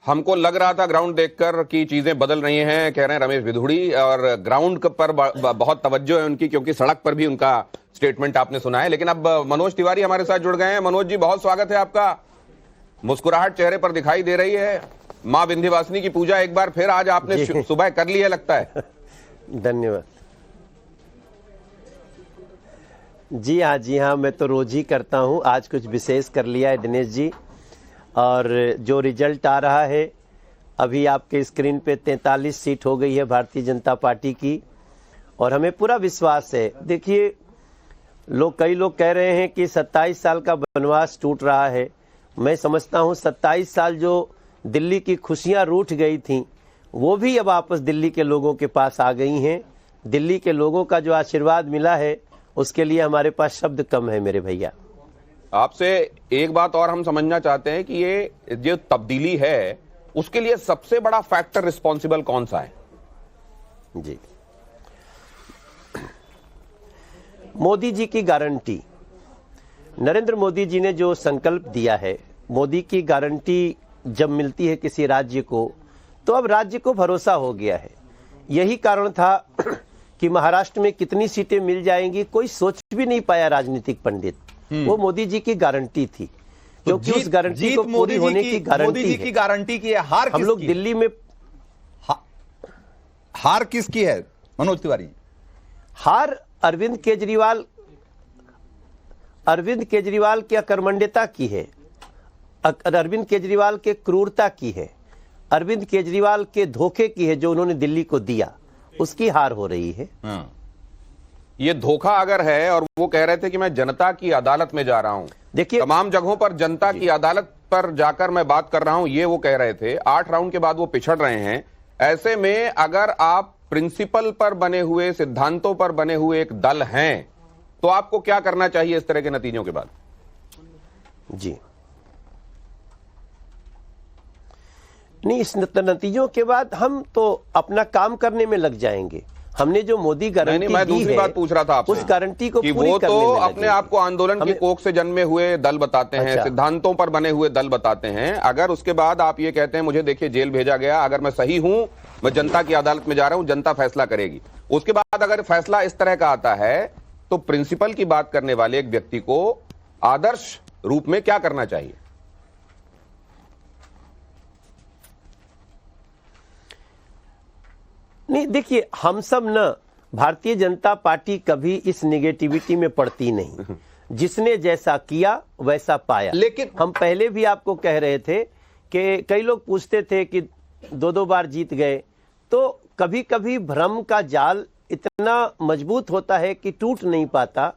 हमको लग रहा था ग्राउंड देखकर कि चीजें बदल रही हैं, कह रहे हैं रमेश भिधुड़ी, और ग्राउंड पर बहुत तवज्जो है उनकी, क्योंकि सड़क पर भी उनका स्टेटमेंट आपने सुना है। लेकिन अब मनोज तिवारी हमारे साथ जुड़ गए हैं। मनोज जी, बहुत स्वागत है आपका। मुस्कुराहट चेहरे पर दिखाई दे रही है। मां विंध्यवासिनी की पूजा एक बार फिर आज आपने सुबह कर ली है लगता है। धन्यवाद। जी हाँ, मैं तो रोज ही करता हूं, आज कुछ विशेष कर लिया है दिनेश जी। और जो रिजल्ट आ रहा है, अभी आपके स्क्रीन पे 43 सीट हो गई है भारतीय जनता पार्टी की, और हमें पूरा विश्वास है। देखिए, कई लोग कह रहे हैं कि 27 साल का वनवास टूट रहा है। मैं समझता हूं 27 साल जो दिल्ली की खुशियां रूठ गई थीं, वो भी अब वापस दिल्ली के लोगों के पास आ गई हैं। दिल्ली के लोगों का जो आशीर्वाद मिला है, उसके लिए हमारे पास शब्द कम है मेरे भैया। आपसे एक बात और हम समझना चाहते हैं कि ये जो तब्दीली है, उसके लिए सबसे बड़ा फैक्टर रिस्पॉन्सिबल कौन सा है? जी, मोदी जी की गारंटी। नरेंद्र मोदी जी ने जो संकल्प दिया है, मोदी की गारंटी जब मिलती है किसी राज्य को, तो अब राज्य को भरोसा हो गया है। यही कारण था कि महाराष्ट्र में कितनी सीटें मिल जाएंगी कोई सोच भी नहीं पाया राजनीतिक पंडित। वो मोदी जी की गारंटी थी, क्योंकि उस गारंटी को पूरी होने की गारंटी मोदी जी की गारंटी की है। हार हम लोग दिल्ली में हार किसकी है मनोज तिवारी? हार अरविंद केजरीवाल की अकर्मण्यता की है, अरविंद केजरीवाल के क्रूरता की है, अरविंद केजरीवाल के धोखे की है जो उन्होंने दिल्ली को दिया, उसकी हार हो रही है। ये धोखा अगर है, और वो कह रहे थे कि मैं जनता की अदालत में जा रहा हूं, देखिए तमाम जगहों पर जनता की अदालत पर जाकर मैं बात कर रहा हूं, ये वो कह रहे थे। 8 राउंड के बाद वो पिछड़ रहे हैं। ऐसे में अगर आप प्रिंसिपल पर बने हुए, सिद्धांतों पर बने हुए एक दल हैं, तो आपको क्या करना चाहिए इस तरह के नतीजों के बाद? जी नहीं, इस नतीजों के बाद हम तो अपना काम करने में लग जाएंगे। हमने जो मोदी गारंटी मैं दूसरी बात पूछ रहा था आपसे, उस गारंटी को कि पूरी वो करने तो में अपने आप को आंदोलन की कोख से जन्मे हुए दल बताते हैं, अच्छा। सिद्धांतों पर बने हुए दल बताते हैं। अगर उसके बाद आप ये कहते हैं मुझे देखिए जेल भेजा गया, अगर मैं सही हूं, मैं जनता की अदालत में जा रहा हूं, जनता फैसला करेगी, उसके बाद अगर फैसला इस तरह का आता है, तो प्रिंसिपल की बात करने वाले एक व्यक्ति को आदर्श रूप में क्या करना चाहिए? नहीं, देखिए, हम सब न, भारतीय जनता पार्टी कभी इस निगेटिविटी में पड़ती नहीं। जिसने जैसा किया वैसा पाया। लेकिन हम पहले भी आपको कह रहे थे कि कई लोग पूछते थे कि 2-2 बार जीत गए, तो कभी कभी भ्रम का जाल इतना मजबूत होता है कि टूट नहीं पाता,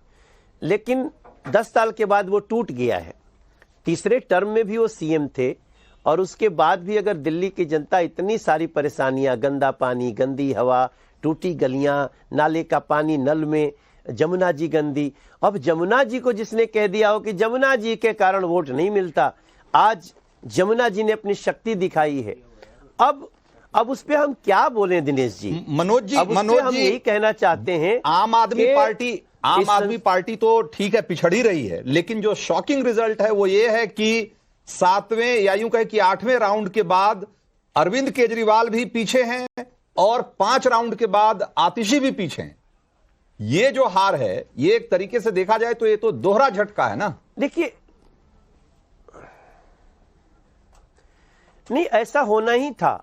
लेकिन 10 साल के बाद वो टूट गया है। तीसरे टर्म में भी वो सीएम थे, और उसके बाद भी अगर दिल्ली की जनता इतनी सारी परेशानियां, गंदा पानी, गंदी हवा, टूटी गलियां, नाले का पानी नल में, जमुना जी गंदी, अब जमुना जी को जिसने कह दिया हो कि जमुना जी के कारण वोट नहीं मिलता, आज जमुना जी ने अपनी शक्ति दिखाई है। अब उस पे हम क्या बोलें दिनेश जी? मनोज जी, हम यही कहना चाहते हैं, आम आदमी पार्टी तो ठीक है, पिछड़ ही रही है, लेकिन जो शॉकिंग रिजल्ट है वो ये है कि 7वें या यूं कहे कि 8वें राउंड के बाद अरविंद केजरीवाल भी पीछे हैं, और 5 राउंड के बाद आतिशी भी पीछे हैं। ये जो हार है, ये एक तरीके से देखा जाए तो ये तो दोहरा झटका है ना। देखिए, नहीं, ऐसा होना ही था।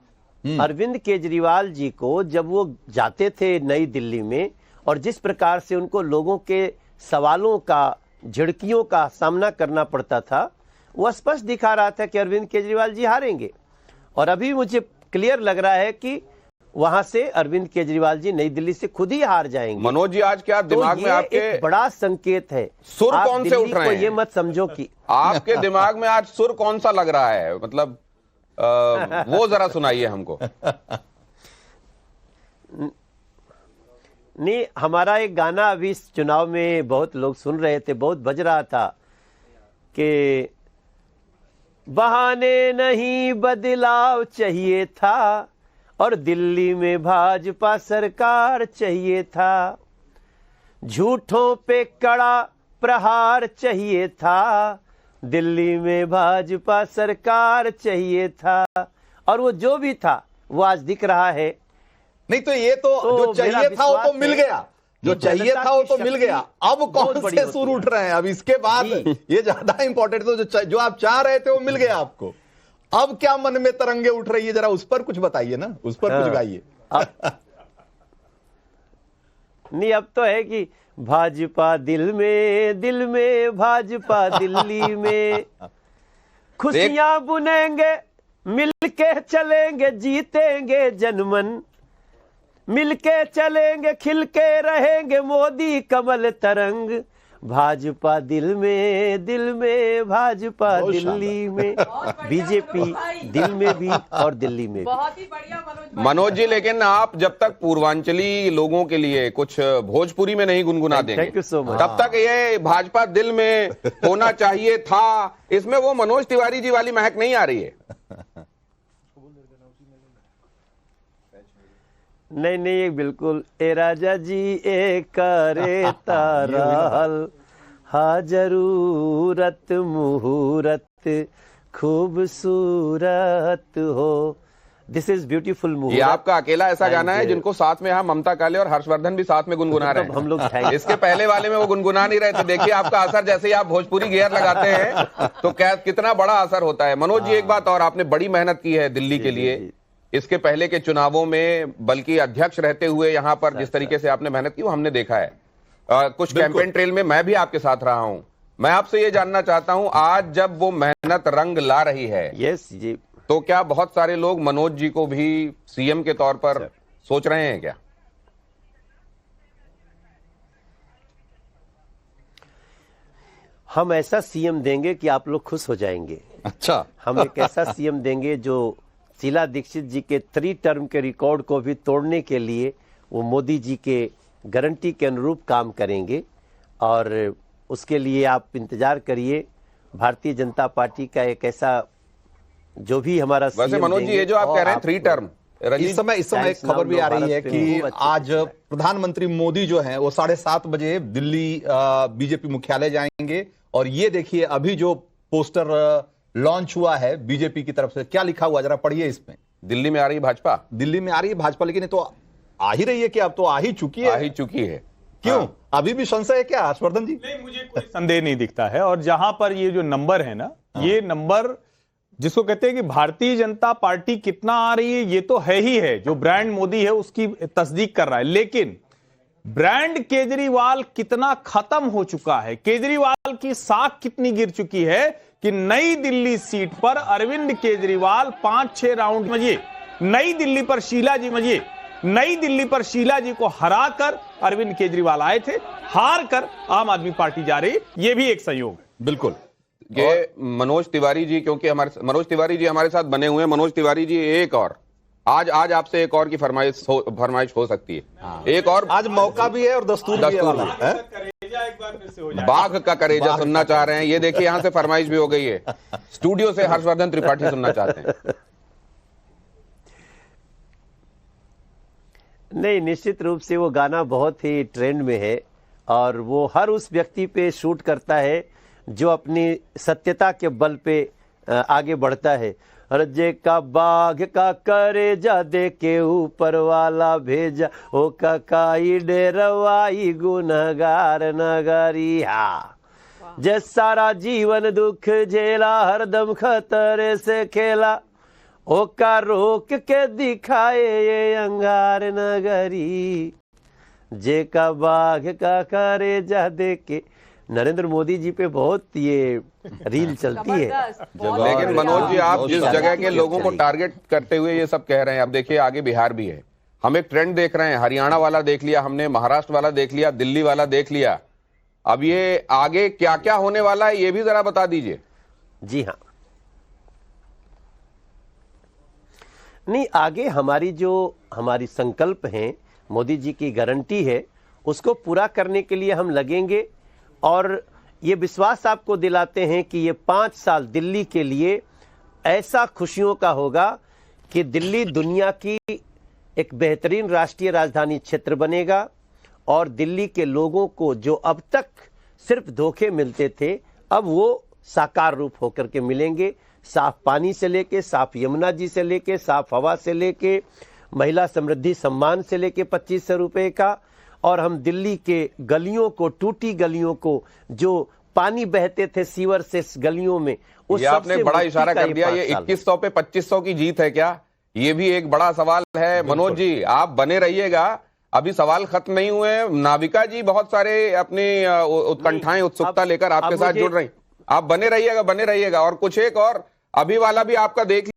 अरविंद केजरीवाल जी को जब वो जाते थे नई दिल्ली में, और जिस प्रकार से उनको लोगों के सवालों का, झिड़कियों का सामना करना पड़ता था, वो स्पष्ट दिखा रहा था कि अरविंद केजरीवाल जी हारेंगे। और अभी मुझे क्लियर लग रहा है कि वहां से अरविंद केजरीवाल जी नई दिल्ली से खुद ही हार जाएंगे। मनोज जी, आज क्या दिमाग में आपके एक बड़ा संकेत है। सुर कौन से उठ रहे हैं? ये मत समझो कि आपके दिमाग में आज सुर कौन सा लग रहा है, मतलब वो जरा सुनाइए हमको। नहीं, हमारा एक गाना अभी इस चुनाव में बहुत लोग सुन रहे थे, बहुत बज रहा था कि बहाने नहीं बदलाव चाहिए था, और दिल्ली में भाजपा सरकार चाहिए था, झूठों पे कड़ा प्रहार चाहिए था, दिल्ली में भाजपा सरकार चाहिए था। और वो जो भी था वो आज दिख रहा है। नहीं तो ये तो जो चाहिए था वो तो मिल गया, जो चाहिए था वो तो मिल गया। अब कौन से सुर उठ रहे हैं अब इसके बाद, ये ज्यादा इंपॉर्टेंट। तो जो आप चाह रहे थे वो मिल गया आपको, अब क्या मन में तरंगे उठ रही है, जरा उस पर कुछ बताइए ना, उस पर कुछ गाइए। नहीं, अब तो है कि भाजपा दिल में भाजपा दिल्ली में, खुशियां बुनेंगे मिलके चलेंगे जीतेंगे जनमन, मिलके चलेंगे खिलके रहेंगे मोदी कमल तरंग, भाजपा दिल में भाजपा दिल्ली में, बीजेपी दिल में भी और दिल्ली में भी। बहुत ही बढ़िया मनोज जी, लेकिन आप जब तक पूर्वांचली लोगों के लिए कुछ भोजपुरी में नहीं गुनगुना देंगे, थैंक यू सो मच, तब तक ये भाजपा दिल में होना चाहिए था, इसमें वो मनोज तिवारी जी वाली महक नहीं आ रही है। नहीं नहीं, बिल्कुल। ए राजा जी ए करे ताराल, हा जरूरत मुहूर्त खूबसूरत हो। This is beautiful movie. ये आपका अकेला ऐसा गाना है जिनको साथ में यहाँ ममता काले और हर्षवर्धन भी साथ में गुनगुना रहे हैं। हम लोग इसके पहले वाले में वो गुनगुना नहीं रहे थे। देखिए आपका असर, जैसे ही आप भोजपुरी गियर लगाते हैं तो क्या कितना बड़ा असर होता है। मनोज जी, एक बात और, आपने बड़ी मेहनत की है दिल्ली के लिए। इसके पहले के चुनावों में बल्कि अध्यक्ष रहते हुए यहाँ पर जिस तरीके से आपने मेहनत की वो हमने देखा है। कुछ कैंपेन ट्रेल में मैं भी आपके साथ रहा हूं। मैं आपसे ये जानना चाहता हूं, आज जब वो मेहनत रंग ला रही है, यस जी, तो क्या बहुत सारे लोग मनोज जी को भी सीएम के तौर पर सोच रहे हैं क्या? हम ऐसा सीएम देंगे कि आप लोग खुश हो जाएंगे। अच्छा, हम एक ऐसा सीएम देंगे जो शीला दीक्षित जी के 3 टर्म के रिकॉर्ड को भी तोड़ने के लिए वो मोदी जी के गारंटी के अनुरूप काम करेंगे, और उसके लिए आप इंतजार करिए। भारतीय जनता पार्टी का एक ऐसा जो भी हमारा वैसे मनोज जी, ये जो आप कह रहे हैं 3 टर्म, इस समय एक खबर भी आ रही है कि आज प्रधानमंत्री मोदी जो हैं वो 7:30 बजे दिल्ली बीजेपी मुख्यालय जाएंगे। और ये देखिए अभी जो पोस्टर लॉन्च हुआ है बीजेपी की तरफ से, क्या लिखा हुआ जरा पढ़िए इसमें। दिल्ली में आ रही भाजपा, दिल्ली में आ रही है भाजपा, लेकिन ये तो आ ही रही है कि अब तो आ ही चुकी है। आ ही चुकी है। क्यों? हाँ। अभी भी संशय है क्या हर्षवर्धन जी? नहीं, मुझे कोई संदेह नहीं दिखता है। और जहां पर ये जो नंबर है ना, ये नंबर जिसको कहते हैं कि भारतीय जनता पार्टी कितना आ रही है, ये तो है ही है। जो ब्रांड मोदी है उसकी तस्दीक कर रहा है, लेकिन ब्रांड केजरीवाल कितना खत्म हो चुका है, केजरीवाल की साख कितनी गिर चुकी है कि नई दिल्ली सीट पर अरविंद केजरीवाल 5-6 राउंड में, नई दिल्ली पर शीला जी में, नई दिल्ली पर शीला जी को हराकर अरविंद केजरीवाल आए थे, हार कर आम आदमी पार्टी जा रही, ये भी एक संयोग है। बिल्कुल। ये मनोज तिवारी जी, क्योंकि मनोज तिवारी जी हमारे साथ बने हुए हैं। मनोज तिवारी जी, एक और आज आपसे एक और की फरमाइश हो सकती है। हाँ। एक और आज मौका भी है और दस्तूर भी है। बाघ का करेजा सुनना चाह रहे हैं। ये देखिए यहां से फरमाइश भी हो गई है, स्टूडियो से हर्षवर्धन त्रिपाठी सुनना चाहते हैं। नहीं, निश्चित रूप से वो गाना बहुत ही ट्रेंड में है, और वो हर उस व्यक्ति पे शूट करता है जो अपनी सत्यता के बल पे आगे बढ़ता है। रजे का बाघ का करेजा दे के ऊपर वाला भेजा, ओ काकाई डेरवाई गुनहगार नगरिया, जे सारा जीवन दुख झेला हरदम खतरे से खेला, ओका रोक के दिखाए ये अंगार नगरी, जे का बाघ का करेजा दे के। नरेंद्र मोदी जी पे बहुत ये रील चलती है। लेकिन मनोज जी, आप जिस जगह के लोगों को टारगेट करते हुए ये सब कह रहे हैं, अब देखिए आगे बिहार भी है, हम एक ट्रेंड देख रहे हैं। हरियाणा वाला देख लिया हमने, महाराष्ट्र वाला देख लिया, दिल्ली वाला देख लिया, अब ये आगे क्या क्या होने वाला है ये भी जरा बता दीजिए। जी हाँ, नहीं, आगे हमारी संकल्प है, मोदी जी की गारंटी है, उसको पूरा करने के लिए हम लगेंगे। और ये विश्वास आपको दिलाते हैं कि ये 5 साल दिल्ली के लिए ऐसा खुशियों का होगा कि दिल्ली दुनिया की एक बेहतरीन राष्ट्रीय राजधानी क्षेत्र बनेगा, और दिल्ली के लोगों को जो अब तक सिर्फ धोखे मिलते थे, अब वो साकार रूप होकर के मिलेंगे। साफ पानी से लेके, साफ यमुना जी से लेके, साफ हवा से लेके, महिला समृद्धि सम्मान से लेके 2500 रुपए का, और हम दिल्ली के गलियों को, टूटी गलियों को, जो पानी बहते थे सीवर से गलियों में, उस ये आपने सबसे बड़ा मुक्ति इशारा का कर दिया। 5 ये साल। 2100 पे 2500 की जीत है क्या? ये भी एक बड़ा सवाल है। मनोज जी आप बने रहिएगा, अभी सवाल खत्म नहीं हुए हैं। नाविका जी बहुत सारे अपनी उत्कंठाएं, उत्सुकता लेकर आपके साथ जुड़ रही। आप बने रहिएगा और कुछ एक और अभी वाला भी आपका देख